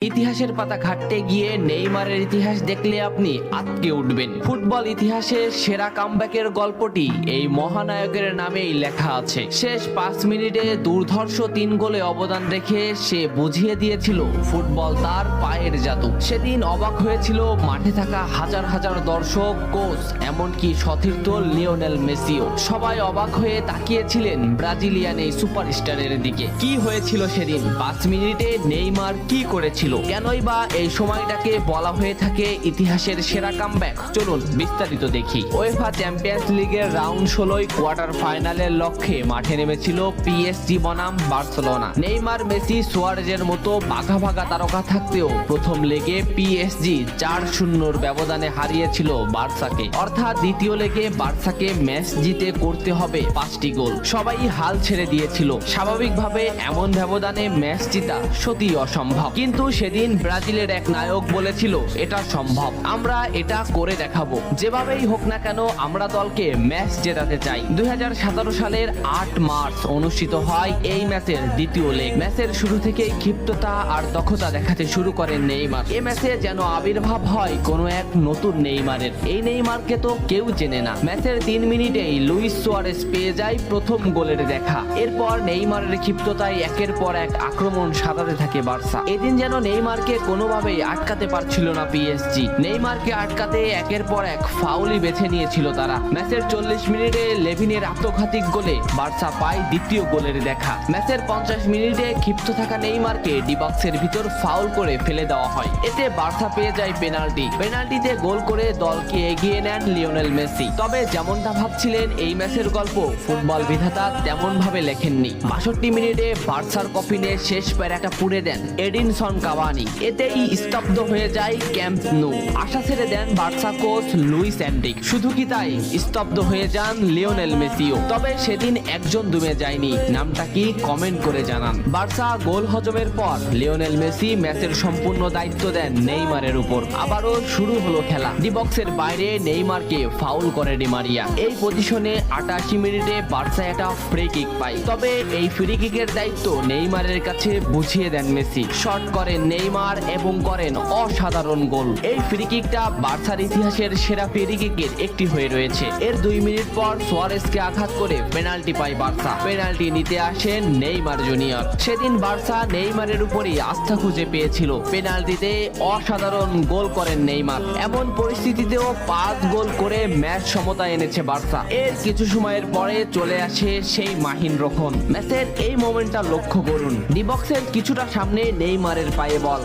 ইতিহাসের পাতা ঘাঁটতে গিয়ে নেইমারের ইতিহাস দেখলে আপনি আঁতকে উঠবেন। ফুটবল ইতিহাসের সেরা কামব্যাকের গল্পটি এই মহানায়কের নামেই লেখা আছে। শেষ 5 মিনিটে দুর্ধর্ষ 3 গোলে অবদান রেখে সে বুঝিয়ে দিয়েছিল ফুটবল তার পায়ের জাদু। সেদিন অবাক হয়েছিল মাঠে থাকা হাজার হাজার দর্শক, কোচ, এমনকি সতীর্থ লিওনেল মেসিও। সবাই অবাক হয়ে তাকিয়েছিলেন ব্রাজিলিয়ান এই সুপারস্টারের দিকে। কি হয়েছিল সেদিন? 5 মিনিটে নেইমার কি করেছিল? কেনই বা এই সময়টাকে বলা হয়ে থাকে ইতিহাসের সেরা কামব্যাক? চলুন বিস্তারিত দেখি। উয়েফা চ্যাম্পিয়ন্স লিগের রাউন্ড 16 কোয়ার্টার ফাইনালের লক্ষ্যে মাঠে নেমেছিল পিএসজি বনাম বার্সেলোনা। নেইমার, মেসি, সুয়ারেজের মতো বাঘা বাঘা তারকা থাকতেও প্রথম লেগে পিএসজি 4-0 ব্যবধানে হারিয়েছিল বার্সাকে। অর্থাৎ দ্বিতীয় লেগে বার্সাকে ম্যাচ জিতে করতে হবে 5টি গোল। সবাই হাল ছেড়ে দিয়েছিল। স্বাভাবিকভাবে এমন ব্যবধানে ম্যাচ জিতা সত্যিই অসম্ভব, কিন্তু সেদিন ব্রাজিলের এক নায়ক বলেছিল এটা সম্ভব, আমরা এটা করে দেখাবো। যেভাবেই হোক না কেন আমরা দলকে ম্যাচ জেতাতে চাই। 2017 সালের 8 মার্চ অনুষ্ঠিত হয় এই ম্যাচের দ্বিতীয় লেগ। ম্যাচের শুরু থেকেই ক্ষিপ্ততা আর দক্ষতা দেখাতে শুরু করেন নেইমার। এই ম্যাচে যেন আবির্ভাব হয় কোনো এক নতুন নেইমারের। এই নেইমারকে তো কেউ চেনে না। ম্যাচের 3 মিনিটেই লুইস সুয়ারেজ পেয়ে যায় প্রথম গোলের দেখা। এরপর নেইমারের ক্ষিপ্ততায় একের পর এক আক্রমণ সাজাতে থাকে বার্সা। এদিন যেন নেইমারকে কোনোভাবেই আটকাতে পারছিল না পিএসজি। নেইমারকে আটকাতে একের পর এক ফাউলই বেছে নিয়েছিল তারা। ম্যাচের 40 মিনিটে লেভিনের আত্মঘাতিক গোলে বার্সা পায় দ্বিতীয় গোলের দেখা। ম্যাচের 50 মিনিটে ক্ষিপ্ত থাকা নেইমারকে ডি বক্সের ভিতর ফাউল করে ফেলে দেওয়া হয়। এতে বার্সা পেয়ে যায় পেনাল্টিতে গোল করে দলকে এগিয়ে নেন লিওনেল মেসি। তবে যেমনটা ভাবছিলেন এই ম্যাচের গল্প ফুটবল বিধাতা তেমন ভাবে লেখেননি। 62 মিনিটে বার্সার কফিনে শেষ প্যারাটা পুড়ে দেন এডিনসন কাভানি। এতেই স্তব্ধ হয়ে যায় ক্যাম্প নু। আশা ছেড়ে দেন বার্সা কোচ লুইস এনরিক। শুধু কি তাই, স্তব্ধ হয়ে যান লিওনেল মেসিও। তবে সেদিন একজন দমে যায়নি। নামটা কি? কমেন্ট করে জানান। বার্সা গোল হজমের পর লিওনেল মেসি ম্যাচের সম্পূর্ণ দায়িত্ব দেন নেইমারের উপর। আবারও শুরু হলো খেলা। ডি বক্সের বাইরে নেইমারকে ফাউল করে ডি মারিয়া। এই পজিশনে 88 মিনিটে বার্সা একটা ফ্রি কিক পায়। তবে এই ফ্রি কিকের দায়িত্ব নেইমারের কাছে বুঝিয়ে দেন মেসি। শট করেন নেইমার এবং করেন অসাধারণ গোল। এই ফ্রি কিকটা বার্সার ইতিহাসের সেরা ফ্রি কিকের একটি হয়ে রয়েছে। এর 2 মিনিট পর সুয়ারেজকে আঘাত করে পেনাল্টি পায় বার্সা। পেনাল্টি নিতে আসেন নেইমার জুনিয়র। সেদিন বার্সা নেইমারের উপরই আস্থা খুঁজে পেয়েছিল। পেনাল্টিতে অসাধারণ গোল করেন নেইমার। এমন পরিস্থিতিতেও 5 গোল করে ম্যাচ সমতা এনেছে বার্সা। এর কিছু সময়ের পরে চলে আসে সেই মাহিন রক্ষণ। ম্যাচের এই মোমেন্টটা লক্ষ্য করুন। ডি বক্সের কিছুটা সামনে নেইমারের পায়ে বল।